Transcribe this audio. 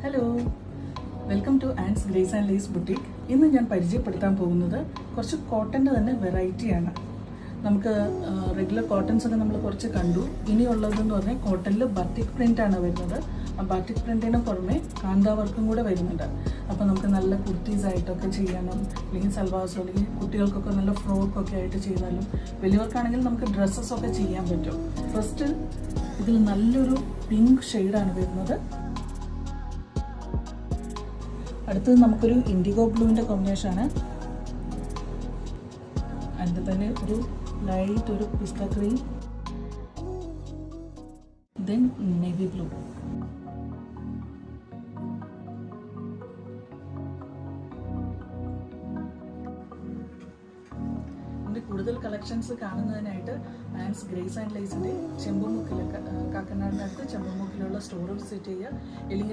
Hello, welcome to Ands Grace and Lace boutique. ഇന്ന് ഞാൻ പരിചയപ്പെടുത്താൻ പോകുന്നത് കുറച്ച് കോട്ടൻ്റെ തന്നെ വെറൈറ്റിയാണ്. നമുക്ക് റെഗുലർ കോട്ടൺസ് ഒക്കെ നമ്മൾ കുറച്ച് കണ്ടു. ഇനിയുള്ളതെന്ന് പറഞ്ഞാൽ കോട്ടണിൽ ബാറ്റിക് പ്രിൻ്റാണ് വരുന്നത്. ആ ബാറ്റിക് പ്രിൻറ്റിന് പുറമെ കാന്താ വർക്കും കൂടെ വരുന്നുണ്ട്. അപ്പോൾ നമുക്ക് നല്ല കുർത്തീസ് ആയിട്ടൊക്കെ ചെയ്യാനും, അല്ലെങ്കിൽ സൽവാസോ അല്ലെങ്കിൽ കുട്ടികൾക്കൊക്കെ നല്ല ഫ്രോക്കൊക്കെ ആയിട്ട് ചെയ്താലും, വലിയവർക്കാണെങ്കിൽ നമുക്ക് ഡ്രസ്സസൊക്കെ ചെയ്യാൻ പറ്റും. ഫസ്റ്റ് ഇതിൽ നല്ലൊരു പിങ്ക് ഷെയ്ഡാണ് വരുന്നത്. അടുത്തത് നമുക്കൊരു ഇൻഡിഗോ ബ്ലൂവിൻ്റെ കോമ്പിനേഷനാണ്. അതിൻ്റെ തന്നെ ഒരു ലൈറ്റ് ഒരു പിസ്ത ക്രീം, ദെൻ നേവി ബ്ലൂ. ഇതിൻ്റെ കൂടുതൽ കളക്ഷൻസ് കാണുന്നതിനായിട്ട് ആൻഡ്സ് ഗ്രേസ് ആൻഡ് ലേസിൻ്റെ ചെമ്പുമുക്കിൽ, കാക്കനാടിനടുത്ത് ചെമ്പുമുക്കിലുള്ള സ്റ്റോർ വിസിറ്റ് ചെയ്യുക. അല്ലെങ്കിൽ